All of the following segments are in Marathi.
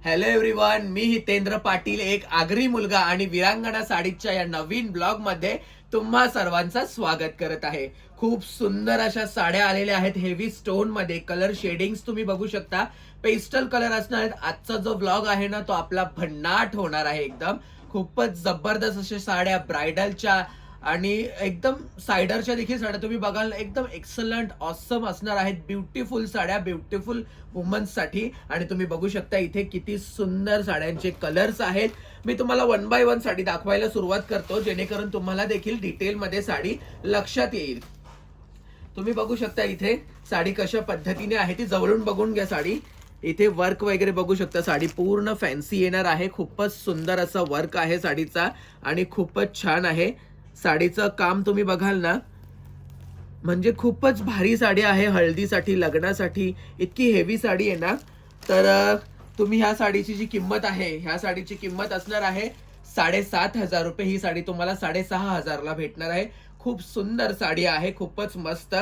हॅलो एव्हरीवन, मी हितेंद्र पाटील, एक आगरी मुलगा आणि विरांगणा साडीच्या या नवीन ब्लॉग मध्ये तुम्हा सर्वांचं स्वागत करत आहे. खूप सुंदर अशा साड्या आलेल्या आहेत हेवी स्टोन मध्ये. कलर शेडिंग्स तुम्ही बघू शकता, पेस्टल कलर असणार आहेत. आजचा जो ब्लॉग आहे ना तो आपला भन्नाट होणार आहे. एकदम खूपच जबरदस्त अशा साड्या ब्रायडलच्या आणि एकदम सायडरच्या देखील साड्या तुम्ही बघाल, एकदम एक्सलंट ऑसम असणार आहेत. ब्युटिफुल साड्या, ब्युटिफुल वुमन्स साठी. आणि तुम्ही बघू शकता इथे किती सुंदर साड्यांचे कलर्स आहेत. मी तुम्हाला वन बाय वन साडी दाखवायला सुरुवात करतो, जेणेकरून तुम्हाला देखील डिटेलमध्ये साडी लक्षात येईल. तुम्ही बघू शकता इथे साडी कशा पद्धतीने आहे ती जवळून बघून घ्या. साडी इथे वर्क वगैरे बघू शकता. साडी पूर्ण फॅन्सी येणार आहे. खूपच सुंदर असं वर्क आहे साडीचा आणि खूपच छान आहे. साडीचं काम तुम्ही बघाल ना, म्हणजे खूपच भारी साडी आहे. हळदीसाठी, लग्नासाठी इतकी हेवी साडी आहे ना. तर तुम्ही ह्या साडीची जी किंमत आहे, ह्या साडीची किंमत असणार आहे 7,500 रुपये. ही साडी तुम्हाला 6,500 ला भेटणार आहे. खूप सुंदर साडी आहे, खूपच मस्त.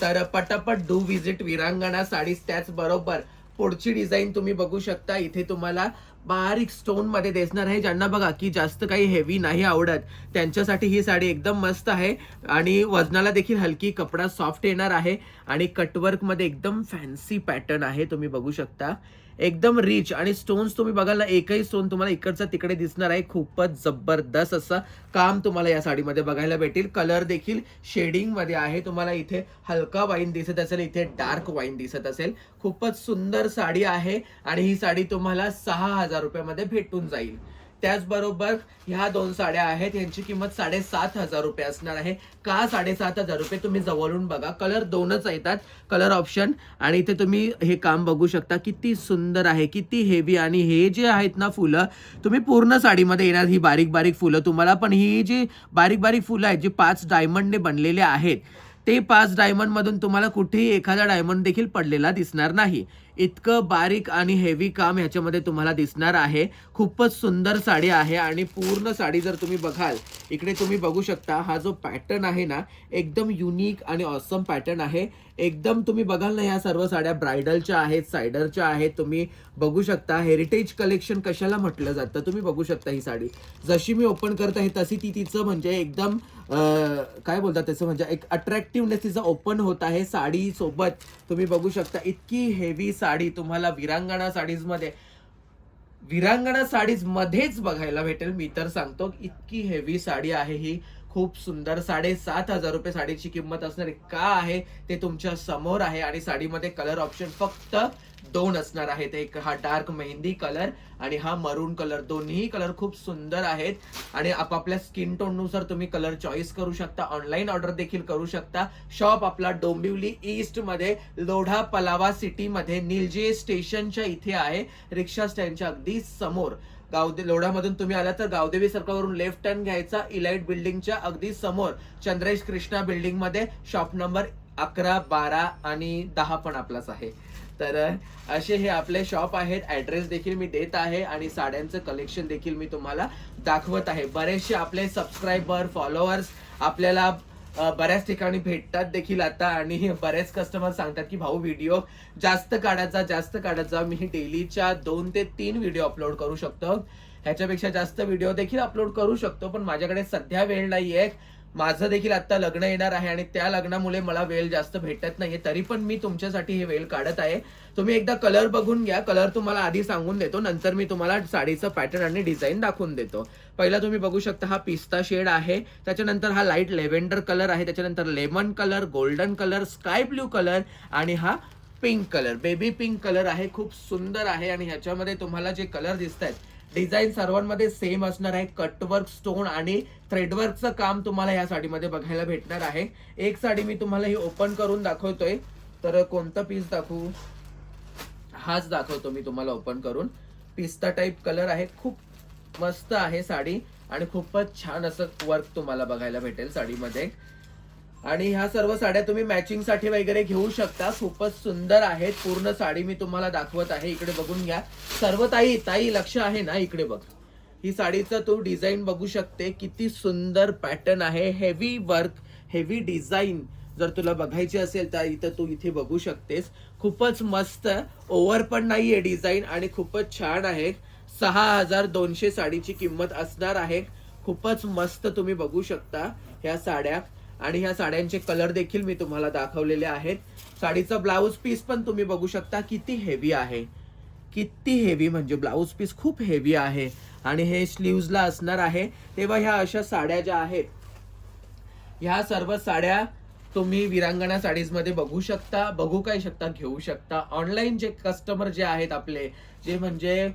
तर पटापट डू विजिट विरांगणा साडीज. त्याचबरोबर पुढची डिझाईन तुम्ही बघू शकता. इथे तुम्हाला बारीक स्टोन मध्ये दिसणार आहे. ज्यांना बघा की जास्त काही हेवी नाही आवडत त्यांच्यासाठी ही साडी एकदम मस्त आहे. आणि वजनाला देखील हलकी, कपडा सॉफ्ट येणार आहे. आणि कटवर्क मध्ये एकदम फॅन्सी पॅटर्न आहे. तुम्ही बघू शकता एकदम रिच. आणि स्टोन्स तुम्ही बघाल ना, एकही स्टोन तुम्हाला इकडचा तिकडे दिसणार आहे. खूपच जबरदस्त असं काम तुम्हाला या साडीमध्ये बघायला भेटेल. कलर देखील शेडिंग मध्ये आहे. तुम्हाला इथे हलका वाईन दिसत असेल, इथे डार्क वाईन दिसत असेल. खूपच सुंदर साडी आहे आणि ही साडी तुम्हाला 6,000 रुपयामध्ये भेटून जाईल. त्याचबरोबर ह्या दोन साड्या आहेत, यांची किंमत 7,500 रुपये असणार आहे. का 7,500 रुपये? तुम्ही जवळून बघा, कलर दोनच येतात, कलर ऑप्शन. आणि इथे तुम्ही हे काम बघू शकता, किती सुंदर आहे, किती हेवी. आणि हे जे आहेत ना फुलं, तुम्ही पूर्ण साडीमध्ये येणार ही बारीक बारीक फुलं तुम्हाला. पण ही जी बारीक बारीक फुलं आहेत, जी 5 डायमंडने बनलेले आहेत, ते 5 डायमंड मधून तुम्हाला कुठेही एखादा डायमंड देखील पडलेला दिसणार नाही. इतकं बारीक आणि हेवी काम ह्याच्यामध्ये तुम्हाला दिसणार आहे. खूपच सुंदर साडी आहे. आणि पूर्ण साडी जर तुम्ही बघाल, इकडे तुम्ही बघू शकता, हा जो पॅटर्न आहे ना, एकदम युनिक आणि ऑसम पॅटर्न आहे. एकदम तुम्ही बघाल ना, ह्या सर्व साड्या ब्रायडलच्या आहेत, सायडरच्या आहेत. तुम्ही बघू शकता हेरिटेज कलेक्शन कशाला म्हटलं जातं. तुम्ही बघू शकता ही साडी जशी मी ओपन करत आहे तशी ती तिचं म्हणजे एकदम काय बोलतात त्याचं, म्हणजे एक अट्रॅक्टिव्हनेस तिचं ओपन होत आहे साडी सोबत. तुम्ही बघू शकता इतकी हेवी साडी तुम्हाला विरांगणा साडीज मध्येच बघायला भेटेल. मी तर सांगतो इतकी हेवी साडी आहे ही. खूप सुंदर. 7,500 रुपये साडीची किंमत असणार आहे. का आहे ते तुमच्या समोर आहे. आणि साडीमध्ये कलर ऑप्शन फक्त 2 असणार आहेत. एक हा डार्क मेहंदी कलर आणि हा मरून कलर. दोन्ही कलर खूप सुंदर आहेत आणि आपापल्या स्किन टोन नुसार तुम्ही कलर चॉईस करू शकता. ऑनलाईन ऑर्डर देखील करू शकता. शॉप आपला डोंबिवली ईस्ट मध्ये, लोढा पलावा सिटी मध्ये, निलजे स्टेशनच्या इथे आहे. रिक्षा स्टँडच्या अगदी समोर. लोढामधून तुम्ही आला तर गावदेवी सर्कलवरून लेफ्ट टर्न घ्यायचा. इलाइट बिल्डिंगच्या अगदी समोर चंद्रेश कृष्णा बिल्डिंग मध्ये शॉप नंबर 11, 12 आणि 10 पण आपलाच आहे. तर असे हे आपले शॉप आहेत. ऍड्रेस देखील मी देत आहे आणि साड्यांचं कलेक्शन देखील मी तुम्हाला दाखवत आहे. बरेचसे आपले सबस्क्रायबर, फॉलोअर्स आपल्याला बऱ्याच ठिकाणी भेटतात देखील आता. आणि बरेच कस्टमर सांगतात की भाऊ व्हिडिओ जास्त काढायचा. मी डेलीच्या 2 ते 3 व्हिडिओ अपलोड करू शकतो. ह्याच्यापेक्षा जास्त व्हिडिओ देखील अपलोड करू शकतो, पण माझ्याकडे सध्या वेळ नाहीये. माझं देखील आता लग्न येणार आहे आणि त्या लग्नामुळे मला वेळ जास्त भेटत नाहीये. तरी पण मी तुमच्यासाठी हे वेळ काढत आहे. तुम्ही एकदा कलर बघून घ्या. कलर तुम्हाला आधी सांगून देतो, नंतर मी तुम्हाला साडीचं पॅटर्न आणि डिझाईन दाखवून देतो. पहिला तुम्ही बघू शकता हा पिस्ता शेड आहे. त्याच्यानंतर हा लाईट लेव्हेंडर कलर आहे. त्याच्यानंतर lemon colour, golden colour, sky blue colour आणि हा pink colour, baby pink colour आहे. खूप सुंदर आहे. आणि ह्याच्यामध्ये तुम्हाला जे कलर दिसत आहेत, डिझाईन सर्वांमध्ये सेम असणार आहे. कटवर्क, स्टोन आणि थ्रेडवर्कचं काम तुम्हाला या साडीमध्ये बघायला भेटणार आहे. एक साडी मी तुम्हाला ही ओपन करून दाखवतोय. तर कोणता पीस दाखवू? हाच दाखवतो मी तुम्हाला ओपन करून. पिस्ता टाइप कलर आहे. खूप मस्त आहे साडी आणि खूपच छान असं वर्क तुम्हाला बघायला भेटेल साडीमध्ये. आणि ह्या सर्व साड्या तुम्ही मॅचिंग साठी वगैरे घेऊ शकता. खूपच सुंदर आहेत. पूर्ण साडी मी तुम्हाला दाखवत आहे. इकडे बघून घ्या. सर्व ताई लक्ष आहे ना, इकडे बघ. ही साडीचं तू डिझाईन बघू शकते. किती सुंदर पॅटर्न आहे. Heavy work, heavy design. जर तुला बघायची असेल तर इथं तू इथे बघू शकतेस. खूपच मस्त, ओव्हर पण नाहीये डिझाईन आणि खूपच छान आहे. 6200 साडीची किंमत असणार आहे. खूपच मस्त तुम्ही बघू शकता ह्या साड्या आणि ह्या साड्यांचे कलर देखील मी तुम्हाला दाखवलेले आहेत. साडीचा ब्लाऊज पीस पण तुम्ही बघू शकता किती हेवी आहे, किती हेवी म्हणजे ब्लाऊज पीस खूप हेवी आहे आणि हे स्लीव्हजला असणार आहे. तेव्हा ह्या अशा साड्या ज्या आहेत ह्या सर्व साड्या तुम्ही विरांगणा साडीज मध्ये बघू शकता, घेऊ शकता. ऑनलाईन जे कस्टमर जे आहेत आपले, जे म्हणजे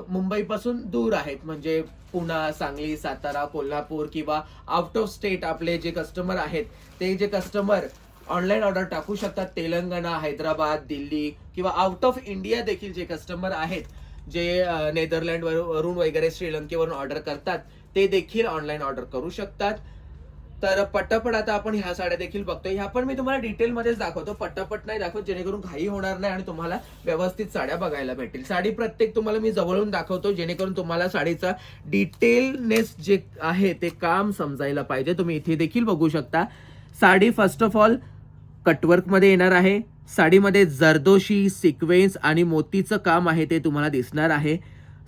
मुंबईपासून दूर आहेत, म्हणजे पुणा, सांगली, सातारा, कोल्हापूर किंवा आउट ऑफ स्टेट आपले जे कस्टमर आहेत, ते जे कस्टमर ऑनलाईन ऑर्डर टाकू शकतात. तेलंगणा, हैदराबाद, दिल्ली किंवा आउट ऑफ इंडिया देखील जे कस्टमर आहेत, जे नेदरलँड वरून वगैरे श्रीलंकेवरून ऑर्डर करतात, ते देखील ऑनलाईन ऑर्डर करू शकतात. तर पटापट आता आपण ह्या साड्या देखील बघतोय. ह्या पण मी तुम्हाला डिटेल मध्येच दाखवतो, पटापट नाही दाखवत, जेणेकरून घाई होणार नाही आणि तुम्हाला व्यवस्थित साड्या बघायला भेटेल. साडी प्रत्येक तुम्हाला मी जवळून दाखवतो, जेणेकरून तुम्हाला साडीचा डिटेलनेस जे आहे ते काम समजायला पाहिजे. तुम्ही इथे देखील बघू शकता. Sari first of all cutwork मध्ये येणार आहे. साडीमध्ये जरदोशी, सिक्वेन्स आणि मोतीचं काम आहे ते तुम्हाला दिसणार आहे.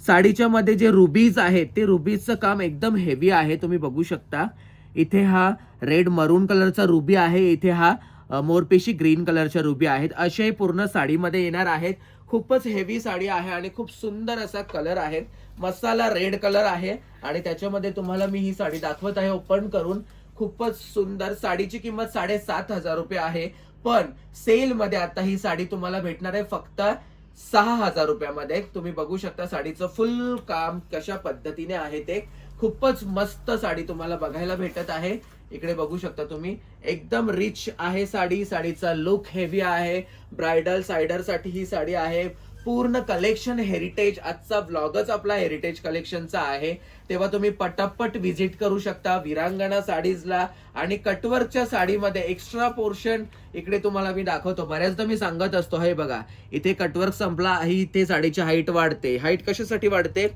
साडीच्या मध्ये जे रुबीज आहेत ते रुबीजचं काम एकदम हेवी आहे, तुम्ही बघू शकता. इथे हा रेड मरून कलरचा रुबी आहे, इथे हा मोरपेशी ग्रीन कलरच्या रुबी आहेत. असे पूर्ण साडीमध्ये येणार आहेत. खूपच हेवी साडी आहे आणि खूप सुंदर असा कलर आहे. मसाला रेड कलर आहे आणि त्याच्यामध्ये तुम्हाला मी ही साडी दाखवत आहे ओपन करून. खूपच सुंदर. साडीची किंमत 7500 रुपये आहे, पण सेल मध्ये आता ही साडी तुम्हाला भेटणार आहे फक्त 6000 रुपयामध्ये. तुम्ही बघू शकता साडीचं फुल काम कशा पद्धतीने आहे ते. खूपच मस्त साडी तुम्हाला बघायला भेटत आहे. इकडे बघू शकता तुम्ही, एकदम रिच आहे साडी. साडीचा लुक हेवी आहे. ब्रायडल साइडर साठी ही साडी आहे. पूर्ण कलेक्शन हेरिटेज. आजचा ब्लॉगच आपला हेरिटेज कलेक्शनचा आहे, तेव्हा तुम्ही पटापट व्हिजिट करू शकता विरांगणा साडीजला. आणि कटवर्कच्या साडीमध्ये एक्स्ट्रा पोर्शन इकडे तुम्हाला मी दाखवतो. बऱ्याचदा मी सांगत असतो, हे बघा इथे कटवर्क संपला, इथे साडीची हाईट वाढते. हाईट कशासाठी वाढते?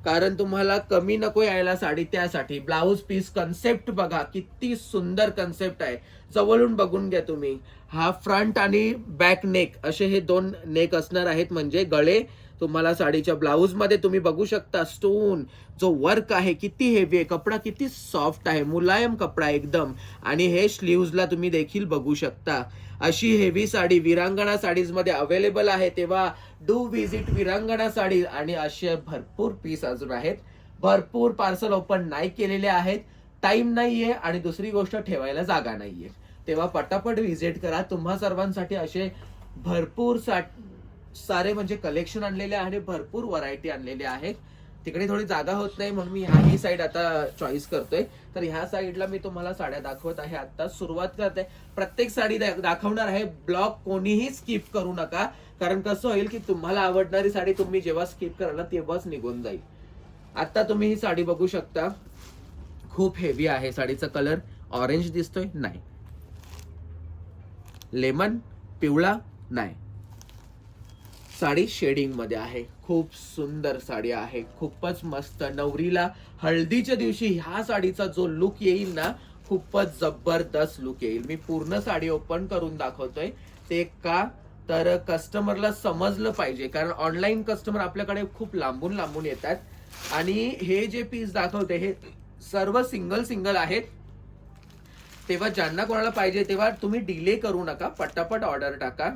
कारण तुम्हाला कमी नको यायला साडी, त्यासाठी. ब्लाऊज पीस कन्सेप्ट बघा, किती सुंदर कन्सेप्ट आहे, जवळून बघून घ्या तुम्ही. हा फ्रंट आणि बॅक नेक असे हे दोन नेक असणार आहेत, म्हणजे गळे तुम्हाला साडीच्या ब्लाऊज मध्ये तुम्ही बघू शकता. स्टोन जो वर्क आहे किती हेवी आहे, कपडा किती सॉफ्ट आहे, मुलायम कपडा एकदम. आणि हे स्लीव्हजला तुम्ही देखील बघू शकता. अशी हेवी साडी विरांगणा साडीज मध्ये अवेलेबल आहे, तेव्हा डू विजिट विरांगणा साडी. आणि असे भरपूर पीस अजून आहेत, भरपूर पार्सल ओपन नाही केलेले आहेत, टाइम नाहीये आणि दुसरी गोष्ट ठेवायला जागा नाहीये. तेव्हा पटापट विजिट करा. तुम्हा सर्वांसाठी असे भरपूर सारे म्हणजे कलेक्शन आणलेले आणि भरपूर व्हरायटी आणलेली आहेत. तिकडे थोडी जागा होत नाही म्हणून मी ही साईड आता चॉईस करतोय. तर ह्या साईडला मी तुम्हाला साड्या दाखवत आहे. आता सुरुवात करते, प्रत्येक साडी दाखवणार आहे. ब्लॉग कोणीही स्किप करू नका, कारण कसं होईल की तुम्हाला आवडणारी साडी तुम्ही जेव्हा स्किप कराल तेव्हाच निघून जाईल. आता तुम्ही ही साडी बघू शकता, खूप हेवी आहे. साडीचा कलर ऑरेंज दिसतोय, नाही. लेमन, पिवळा, नाही. साडी शेडिंग मध्ये आहे. खूप सुंदर साडी आहे, खूपच मस्त. नवरीला हळदीच्या दिवशी ह्या साडीचा जो लुक येईल ना, खूपच जबरदस्त लुक येईल. मी पूर्ण साडी ओपन करून दाखवतोय. ते का तर कस्टमरला समजलं पाहिजे, कारण ऑनलाईन कस्टमर आपल्याकडे खूप लांबून लांबून येतात. आणि हे जे पीस दाखवते हे सर्व सिंगल आहेत, तेव्हा ज्यांना कोणाला पाहिजे तेव्हा तुम्ही डिले करू नका, पटापट ऑर्डर टाका.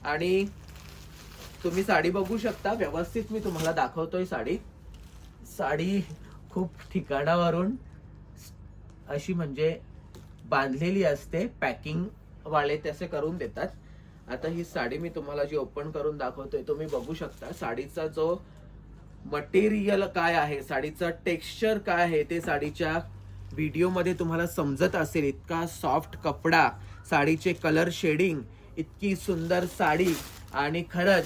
आणि तुम्ही साडी बघू शकता व्यवस्थित. मी तुम्हाला दाखवतोय साडी खूप ठिकाणावरून अशी म्हणजे बांधलेली असते, पॅकिंग वाले तसे करून देतात. आता ही साडी मी तुम्हाला जी ओपन करून दाखवतोय, तुम्ही बघू शकता साडीचा जो मटेरियल काय आहे, साडीचा टेक्स्चर काय आहे, ते साडीच्या व्हिडिओ मध्ये तुम्हाला समजत असेल. इतका सॉफ्ट कपडा, साडीचे कलर शेडिंग, इतकी सुंदर साडी. आणि खरंच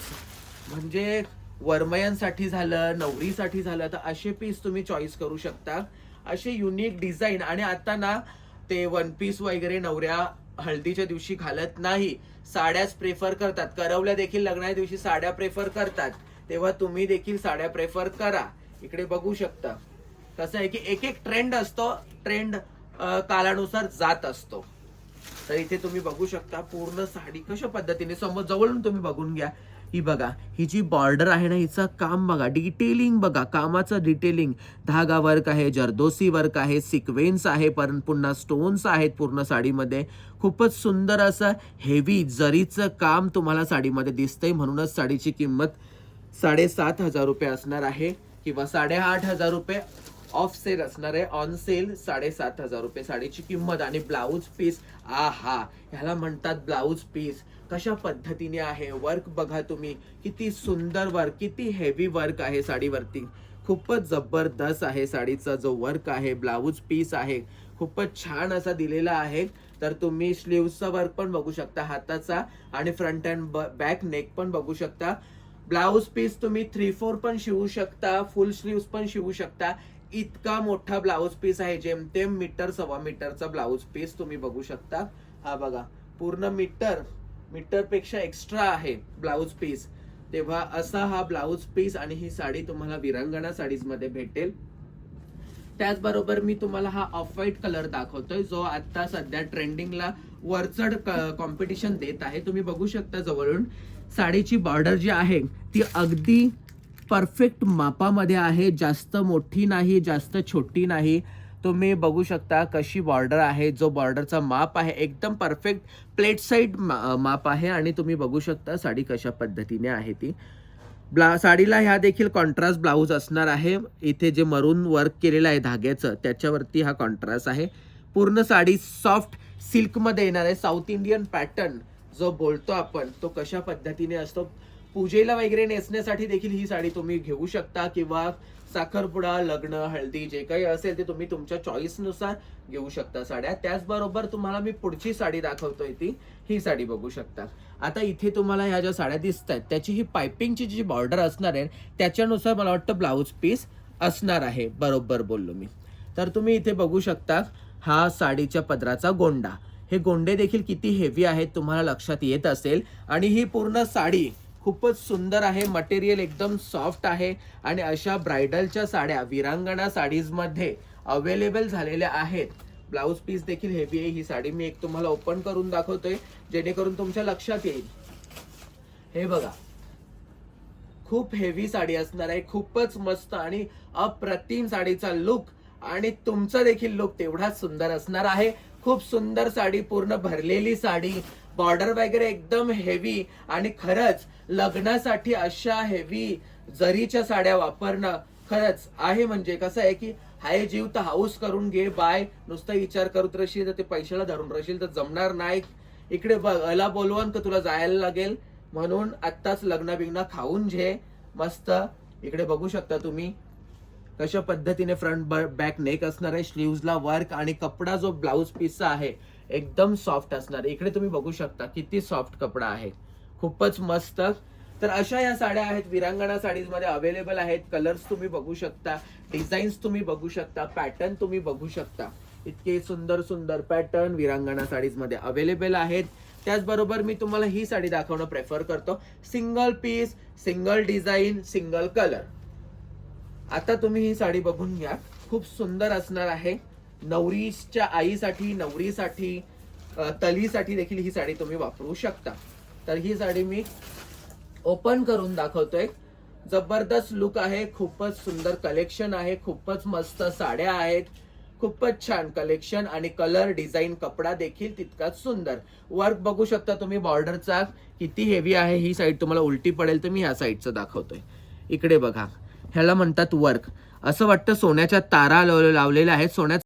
म्हणजे वरमयांसाठी झालं, नवरीसाठी झालं, तर असे पीस तुम्ही चॉईस करू शकता. असे युनिक डिझाईन. आणि आता ना ते वन पीस वगैरे नवऱ्या हळदीच्या दिवशी घालत नाही, साड्याच प्रेफर करतात. करवल्या देखील लग्नाच्या दिवशी साड्या प्रेफर करतात, तेव्हा तुम्ही देखील साड्या प्रेफर करा. इकडे बघू शकता कसं आहे की एक ट्रेंड असतो, ट्रेंड कालानुसार जात असतो. तर इथे तुम्ही बघू शकता पूर्ण साडी कशा पद्धतीने समोर जवळून तुम्ही बघून घ्या. ही बघा, ही जी बॉर्डर आहे ना, हिचं काम बघा, डिटेलिंग बघा, कामाचं डिटेलिंग, धागा वर्क आहे, जरदोसी वर्क आहे, सिक्वेन्स आहे, पण पुन्हा स्टोन्स आहेत पूर्ण साडीमध्ये. खूपच सुंदर असं हेवी जरीचं काम तुम्हाला साडीमध्ये दिसतंय. म्हणूनच साडीची किंमत 7,500 रुपये असणार आहे किंवा 8,500 रुपये ऑफ सेल असणार आहे. ऑन सेल 7,500 रुपये साडीची किंमत. आणि ब्लाऊज पीस, आहा, ह्याला म्हणतात ब्लाऊज पीस. कशा पद्धतीने आहे वर्क बघा तुम्ही, किती सुंदर वर्क, किती हेवी वर्क आहे साडीवरती. खूपच जबरदस्त आहे साडीचा जो वर्क आहे. ब्लाऊज पीस आहे, खूपच छान असा दिलेला आहे. तर तुम्ही स्लीव्हचा वर्क पण बघू शकता हाताचा, आणि फ्रंट अँड बॅक नेक पण बघू शकता. ब्लाऊज पीस तुम्ही 3/4 पण शिवू शकता, फुल स्लीव्स पण शिवू शकता. इतका मोठा ब्लाऊज पीस आहे, जेमतेम 1.25 मीटरचा ब्लाऊज पीस तुम्ही बघू शकता. हा बघा, पूर्ण मीटर पेक्षा एक्स्ट्रा आहे ब्लाऊज पीस. तेव्हा असा हा ब्लाऊज पीस, आणि ही साडी तुम्हाला विरांगणा साडीज मध्ये भेटेल. त्याचबरोबर मी तुम्हाला हा ऑफ व्हाईट कलर दाखवतोय, जो आता सध्या ट्रेंडिंगला वरचढ कॉम्पिटिशन देत आहे. तुम्ही बघू शकता जवळून साडीची बॉर्डर जी आहे ती अगदी परफेक्ट मापामध्ये आहे. जास्त मोठी नाही, जास्त छोटी नाही. तुम्ही बघू शकता कशी बॉर्डर आहे. जो बॉर्डरचा माप आहे एकदम परफेक्ट प्लेट साइड माप आहे. आणि तुम्ही बघू शकता साडी कशा पद्धतीने आहे ती. साडीला ह्या देखील कॉन्ट्रास्ट ब्लाऊज असणार आहे. इथे जे मरून वर्क केलेलं आहे धाग्याचं, त्याच्यावरती हा कॉन्ट्रास्ट आहे. पूर्ण साडी सॉफ्ट सिल्क मध्ये येणार आहे. साऊथ इंडियन पॅटर्न जो बोलतो आपण, तो कशा पद्धतीने असतो. पूजेला वगैरे नेसण्यासाठी देखील ही साडी तुम्ही घेऊ शकता, किंवा साखरपुडा, लग्न, हळदी जे काही असेल ते तुम्ही तुमच्या चॉईस नुसार घेऊ शकता साड्या. त्याचबरोबर तुम्हाला मी पुढची साडी दाखवतोय ती, ही साडी बघू शकता. आता इथे तुम्हाला ह्या ज्या साड्या दिसत आहेत त्याची ही पायपिंगची जी बॉर्डर असणार आहे त्याच्यानुसार मला वाटतं ब्लाऊज पीस असणार आहे. बरोबर बोललो मी. तर तुम्ही इथे बघू शकता हा साडीच्या पदराचा गोंडा. हे गोंडे देखील किती हेवी आहेत तुम्हाला लक्षात येत असेल. आणि ही पूर्ण साडी खूपच सुंदर आहे. मटेरियल एकदम सॉफ्ट आहे. आणि अशा ब्रायडलच्या साड्या विरांगणा साडीज मध्ये अवेलेबल झालेल्या आहेत. ब्लाऊज पीस देखील हेवी आहे. ही साडी मी एक तुम्हाला ओपन करून दाखवतोय, जेणेकरून तुमच्या लक्षात येईल. हे बघा, खूप हेवी साडी असणार आहे. खूपच मस्त आणि अप्रतिम साडीचा लुक, आणि तुमचा देखील लुक तेवढाच सुंदर असणार आहे. खूप सुंदर साडी, पूर्ण भरलेली साडी, बॉर्डर वगैरे एकदम हेवी. आणि खरंच लग्नासाठी अशा हेवी जरीच्या साड्या वापरणं खरंच आहे, म्हणजे कसं आहे की हाय जीव तर हाऊस करून घे बाय. नुसता विचार करत राहशील तर ते पैशाला धरून राहशील तर जमणार नाही. इकडे बघायला बोलवून तर तुला जायला लागेल. म्हणून आत्ताच लग्न बिग्न खाऊन घे मस्त. इकडे बघू शकता तुम्ही कशा पद्धतीने फ्रंट बॅक नेक असणार आहे. स्लीव्हजला वर्क, आणि कपडा जो ब्लाऊज पीसचा आहे एकदम सॉफ्ट असणार. इकडे तुम्ही बघू शकता किती सॉफ्ट कपडा आहे, खूपच मस्त. तर अशा या साड्या आहेत विरांगणा साडीज मध्ये अवेलेबल आहेत. कलर्स तुम्ही बघू शकता, डिझाईन्स तुम्ही बघू शकता, पॅटर्न तुम्ही बघू शकता. इतके सुंदर सुंदर पॅटर्न विरांगणा साडीज मध्ये अवेलेबल आहेत. त्याचबरोबर मी तुम्हाला ही साडी दाखवणं प्रेफर करतो. Single piece, single design, single colour. आता तुम्ही ही साडी बघून घ्या, खूप सुंदर असणार आहे. नवरीच्या आईसाठी, नवरीसाठी, तलीसाठी देखील ही साडी तुम्ही वापरू शकता. तर ही साडी मी ओपन करून दाखवतोय. जबरदस्त लुक आहे, खूपच सुंदर कलेक्शन आहे, खूपच मस्त साड्या आहेत, खूपच छान कलेक्शन. आणि कलर, डिझाईन, कपडा देखील तितकाच सुंदर. वर्क बघू शकता तुम्ही बॉर्डरचा किती हेवी आहे. ही साईड तुम्हाला उलटी पडेल तर मी ह्या साईडचं दाखवतोय. इकडे बघा, ह्याला म्हणतात वर्क. असं वाटतं सोन्याच्या तारा लावलेल्या आहेत. सोन्याचा